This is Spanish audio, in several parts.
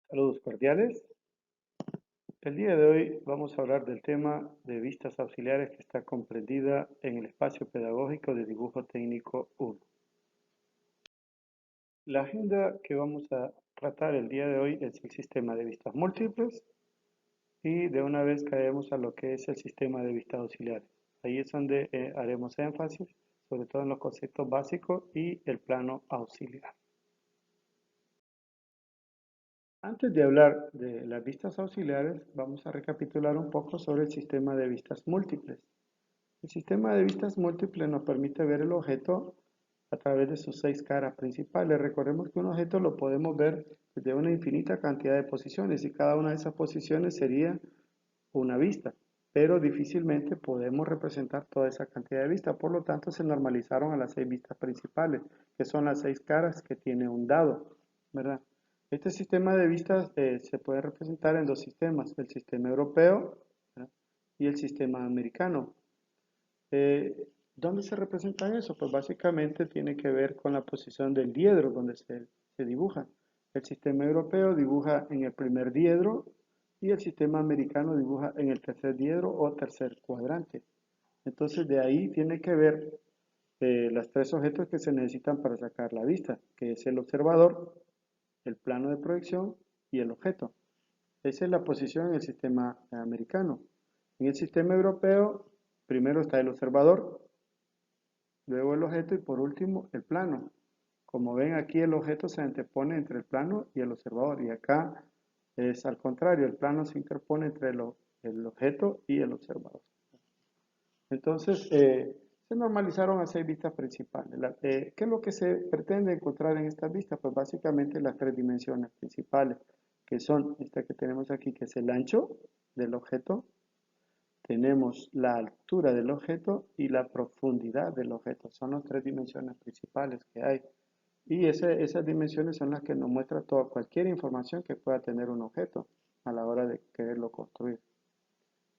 Saludos cordiales. El día de hoy vamos a hablar del tema de vistas auxiliares que está comprendida en el espacio pedagógico de dibujo técnico 1. La agenda que vamos a tratar el día de hoy es el sistema de vistas múltiples y de una vez caemos a lo que es el sistema de vistas auxiliares. Ahí es donde haremos énfasis, sobre todo en los conceptos básicos y el plano auxiliar. Antes de hablar de las vistas auxiliares, vamos a recapitular un poco sobre el sistema de vistas múltiples. El sistema de vistas múltiples nos permite ver el objeto a través de sus 6 caras principales. Recordemos que un objeto lo podemos ver desde una infinita cantidad de posiciones y cada una de esas posiciones sería una vista, pero difícilmente podemos representar toda esa cantidad de vistas. Por lo tanto, se normalizaron a las 6 vistas principales, que son las 6 caras que tiene un dado, ¿verdad? Este sistema de vistas se puede representar en dos sistemas, el sistema europeo, ¿verdad?, y el sistema americano. ¿Dónde se representa eso? Pues básicamente tiene que ver con la posición del diedro donde se dibuja. El sistema europeo dibuja en el primer diedro y el sistema americano dibuja en el tercer diedro o tercer cuadrante. Entonces de ahí tiene que ver los 3 objetos que se necesitan para sacar la vista, que es el observador, el plano de proyección y el objeto. Esa es la posición en el sistema americano. En el sistema europeo, primero está el observador, luego el objeto y por último el plano. Como ven aquí el objeto se antepone entre el plano y el observador y acá es al contrario, el plano se interpone entre el objeto y el observador. Entonces se normalizaron a 6 vistas principales. ¿Qué es lo que se pretende encontrar en estas vistas? Pues básicamente las 3 dimensiones principales, que son esta que tenemos aquí, que es el ancho del objeto, tenemos la altura del objeto y la profundidad del objeto. Son las 3 dimensiones principales que hay. Y esas dimensiones son las que nos muestran cualquier información que pueda tener un objeto a la hora de quererlo construir.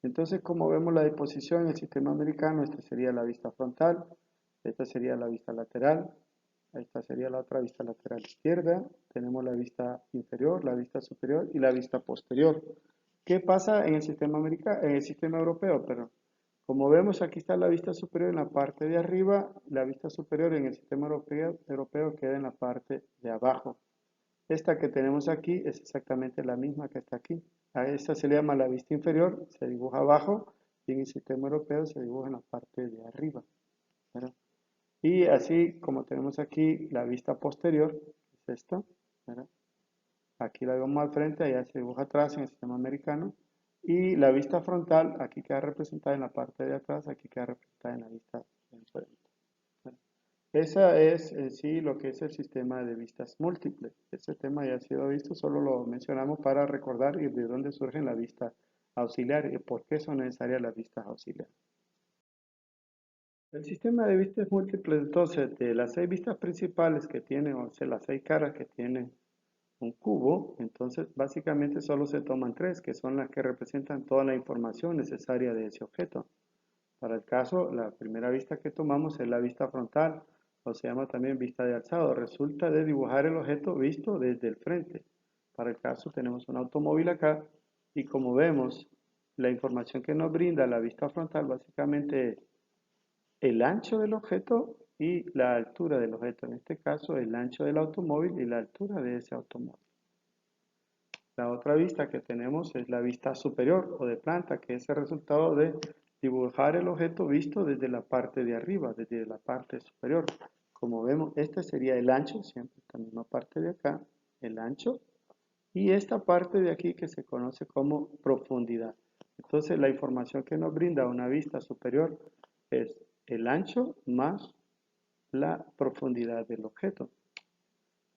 Entonces, como vemos la disposición en el sistema americano, esta sería la vista frontal, esta sería la vista lateral, esta sería la otra vista lateral izquierda, tenemos la vista inferior, la vista superior y la vista posterior. ¿Qué pasa en el sistema americano, en el sistema europeo? Pero como vemos, aquí está la vista superior en la parte de arriba, la vista superior en el sistema europeo queda en la parte de abajo. Esta que tenemos aquí es exactamente la misma que está aquí. A esta se le llama la vista inferior, se dibuja abajo, y en el sistema europeo se dibuja en la parte de arriba, ¿verdad? Y así como tenemos aquí la vista posterior, es esta, ¿verdad? Aquí la vemos al frente, allá se dibuja atrás en el sistema americano. Y la vista frontal, aquí queda representada en la parte de atrás, aquí queda representada en la vista de enfrente. Esa es en sí lo que es el sistema de vistas múltiples. Este tema ya ha sido visto, solo lo mencionamos para recordar y de dónde surgen las vistas auxiliares y por qué son necesarias las vistas auxiliares. El sistema de vistas múltiples, entonces, de las 6 vistas principales que tiene, o sea, las 6 caras que tiene un cubo, entonces básicamente solo se toman 3, que son las que representan toda la información necesaria de ese objeto. Para el caso, la primera vista que tomamos es la vista frontal, o se llama también vista de alzado. Resulta de dibujar el objeto visto desde el frente. Para el caso tenemos un automóvil acá y como vemos, la información que nos brinda la vista frontal básicamente es el ancho del objeto y la altura del objeto. En este caso, el ancho del automóvil y la altura de ese automóvil. La otra vista que tenemos es la vista superior o de planta, que es el resultado de dibujar el objeto visto desde la parte de arriba, desde la parte superior. Como vemos, este sería el ancho, siempre esta misma parte de acá, el ancho, y esta parte de aquí que se conoce como profundidad. Entonces, la información que nos brinda una vista superior es el ancho más la profundidad del objeto.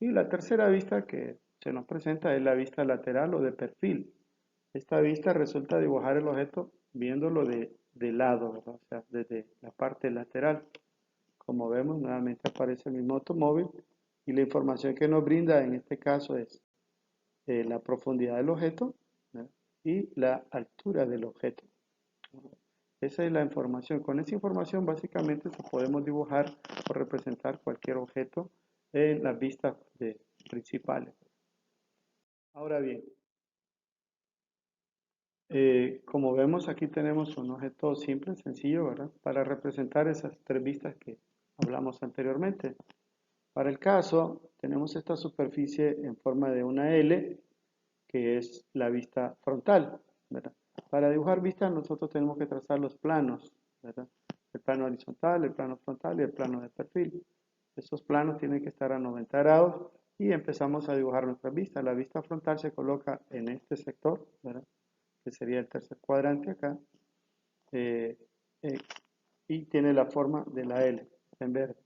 Y la tercera vista que se nos presenta es la vista lateral o de perfil. Esta vista resulta dibujar el objeto viéndolo de lado, ¿verdad? O sea, desde la parte lateral. Como vemos, nuevamente aparece el mismo automóvil y la información que nos brinda en este caso es la profundidad del objeto, ¿verdad?, y la altura del objeto. Esa es la información. Con esa información básicamente podemos dibujar o representar cualquier objeto en las vistas principales. Ahora bien, como vemos aquí tenemos un objeto simple, sencillo, ¿verdad? Para representar esas tres vistas que hablamos anteriormente. Para el caso, tenemos esta superficie en forma de una L, que es la vista frontal, ¿verdad? Para dibujar vistas nosotros tenemos que trazar los planos, ¿verdad? El plano horizontal, el plano frontal y el plano de perfil. Esos planos tienen que estar a 90 grados y empezamos a dibujar nuestra vista. La vista frontal se coloca en este sector, ¿verdad? Que sería el tercer cuadrante acá, eh, eh, y tiene la forma de la L en verde.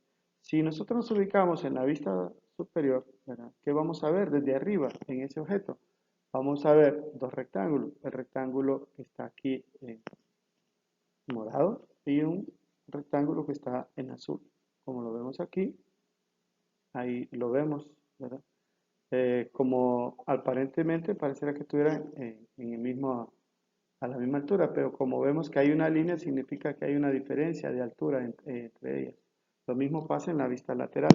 Si nosotros nos ubicamos en la vista superior, ¿verdad? ¿Qué vamos a ver desde arriba en ese objeto? Vamos a ver dos rectángulos. El rectángulo que está aquí en morado y un rectángulo que está en azul. Como lo vemos aquí, ahí lo vemos, ¿verdad? Como aparentemente pareciera que estuvieran en el mismo, a la misma altura, pero como vemos que hay una línea, significa que hay una diferencia de altura entre ellas. Lo mismo pasa en la vista lateral.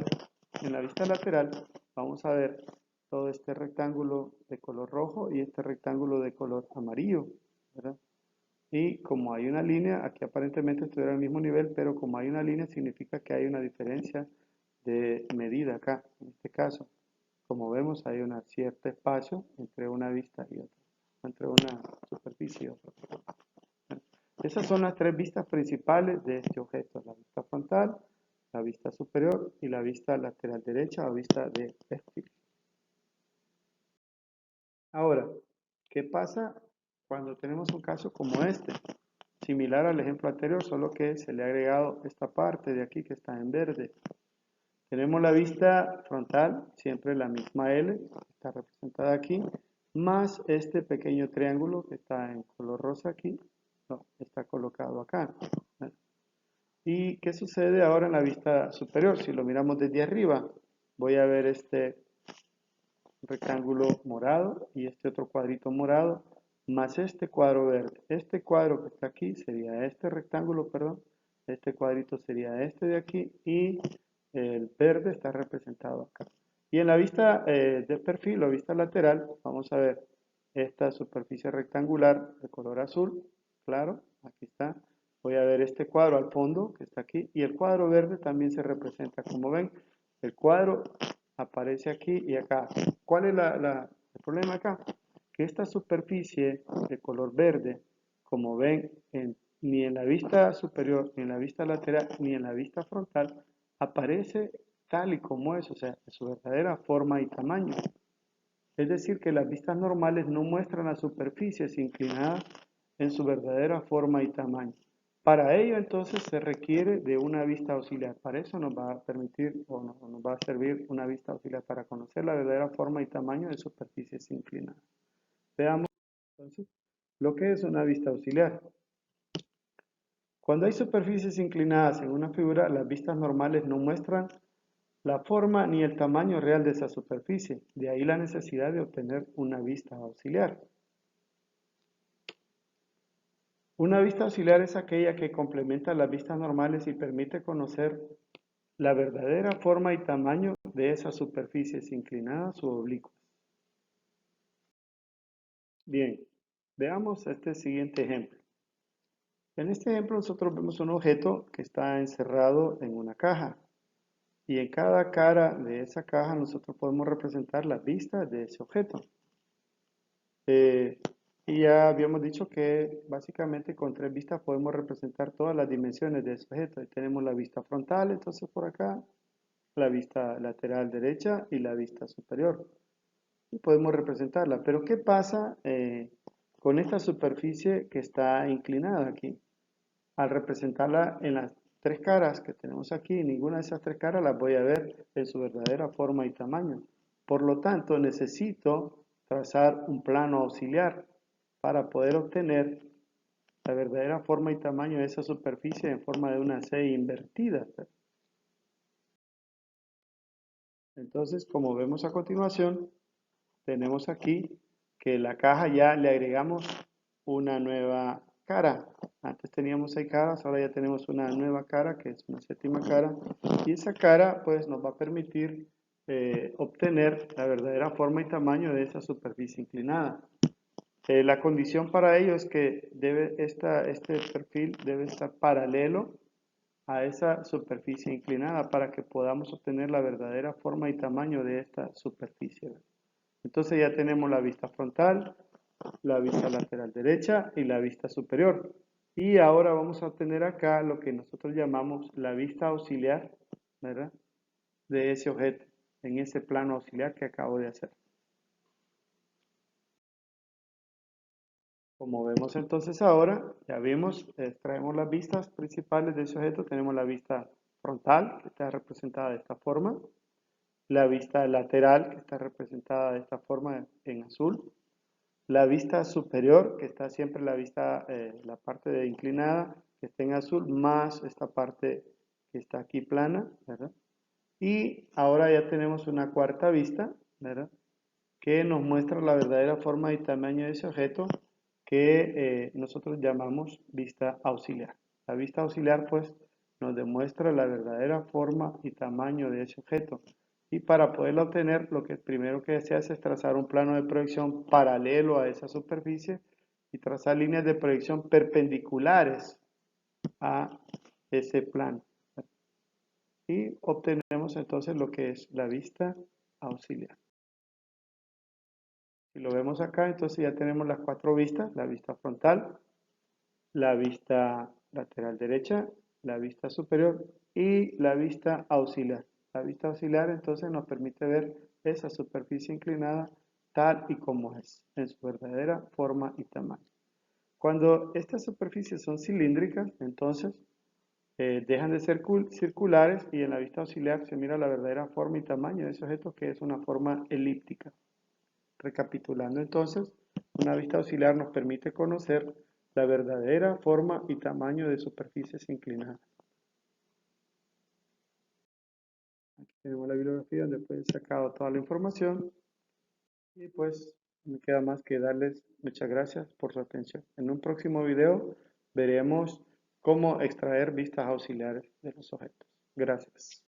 En la vista lateral vamos a ver todo este rectángulo de color rojo y este rectángulo de color amarillo, ¿verdad? Y como hay una línea, aquí aparentemente estuviera al mismo nivel, pero como hay una línea significa que hay una diferencia de medida acá, en este caso. Como vemos, hay un cierto espacio entre una vista y otra, entre una superficie y otra. Esas son las tres vistas principales de este objeto: la vista frontal, la vista superior y la vista lateral derecha o vista de perfil. Ahora, ¿qué pasa cuando tenemos un caso como este? Similar al ejemplo anterior, solo que se le ha agregado esta parte de aquí que está en verde. Tenemos la vista frontal, siempre la misma L, está representada aquí, más este pequeño triángulo que está en color rosa aquí, no, está colocado acá. ¿Y qué sucede ahora en la vista superior? Si lo miramos desde arriba, voy a ver este rectángulo morado y este otro cuadrito morado, más este cuadro verde. Este cuadro que está aquí sería este rectángulo, perdón, este cuadrito sería este de aquí y el verde está representado acá. Y en la vista de perfil o vista lateral, vamos a ver esta superficie rectangular de color azul, claro, aquí está. Voy a ver este cuadro al fondo que está aquí y el cuadro verde también se representa. Como ven, el cuadro aparece aquí y acá. ¿Cuál es el problema acá? Que esta superficie de color verde, como ven, ni en la vista superior, ni en la vista lateral, ni en la vista frontal, aparece tal y como es, o sea, en su verdadera forma y tamaño. Es decir, que las vistas normales no muestran las superficies inclinadas en su verdadera forma y tamaño. Para ello, entonces, se requiere de una vista auxiliar. Para eso nos va a permitir o nos va a servir una vista auxiliar para conocer la verdadera forma y tamaño de superficies inclinadas. Veamos, entonces, lo que es una vista auxiliar. Cuando hay superficies inclinadas en una figura, las vistas normales no muestran la forma ni el tamaño real de esa superficie, de ahí la necesidad de obtener una vista auxiliar. Una vista auxiliar es aquella que complementa las vistas normales y permite conocer la verdadera forma y tamaño de esas superficies inclinadas o oblicuas. Bien, veamos este siguiente ejemplo. En este ejemplo nosotros vemos un objeto que está encerrado en una caja. Y en cada cara de esa caja nosotros podemos representar las vistas de ese objeto. Y ya habíamos dicho que básicamente con tres vistas podemos representar todas las dimensiones de ese objeto. Y tenemos la vista frontal, entonces por acá, la vista lateral derecha y la vista superior. Y podemos representarla. Pero ¿qué pasa con esta superficie que está inclinada aquí? Al representarla en las tres caras que tenemos aquí, ninguna de esas tres caras las voy a ver en su verdadera forma y tamaño. Por lo tanto, necesito trazar un plano auxiliar para poder obtener la verdadera forma y tamaño de esa superficie en forma de una C invertida. Entonces, como vemos a continuación, tenemos aquí que la caja ya le agregamos una nueva cara. Antes teníamos 6 caras, ahora ya tenemos una nueva cara que es una séptima cara. Y esa cara pues nos va a permitir obtener la verdadera forma y tamaño de esa superficie inclinada. La condición para ello es que este perfil debe estar paralelo a esa superficie inclinada para que podamos obtener la verdadera forma y tamaño de esta superficie. Entonces ya tenemos la vista frontal, la vista lateral derecha y la vista superior. Y ahora vamos a obtener acá lo que nosotros llamamos la vista auxiliar, ¿verdad? De ese objeto, en ese plano auxiliar que acabo de hacer. Como vemos entonces ahora, ya vimos, extraemos las vistas principales de ese objeto. Tenemos la vista frontal, que está representada de esta forma, la vista lateral, que está representada de esta forma en azul, la vista superior, que está siempre la parte de inclinada, que está en azul, más esta parte que está aquí plana, ¿verdad? Y ahora ya tenemos una cuarta vista, ¿verdad? Que nos muestra la verdadera forma y tamaño de ese objeto que nosotros llamamos vista auxiliar. La vista auxiliar pues nos demuestra la verdadera forma y tamaño de ese objeto. Y para poderla obtener, lo que primero que se hace es trazar un plano de proyección paralelo a esa superficie y trazar líneas de proyección perpendiculares a ese plano. Y obtenemos entonces lo que es la vista auxiliar. Si lo vemos acá, entonces ya tenemos las cuatro vistas: la vista frontal, la vista lateral derecha, la vista superior y la vista auxiliar. La vista auxiliar entonces nos permite ver esa superficie inclinada tal y como es, en su verdadera forma y tamaño. Cuando estas superficies son cilíndricas, entonces dejan de ser circulares y en la vista auxiliar se mira la verdadera forma y tamaño de ese objeto, que es una forma elíptica. Recapitulando entonces, una vista auxiliar nos permite conocer la verdadera forma y tamaño de superficies inclinadas. Aquí tenemos la bibliografía donde pueden sacar toda la información y pues me queda más que darles muchas gracias por su atención. En un próximo video veremos cómo extraer vistas auxiliares de los objetos. Gracias.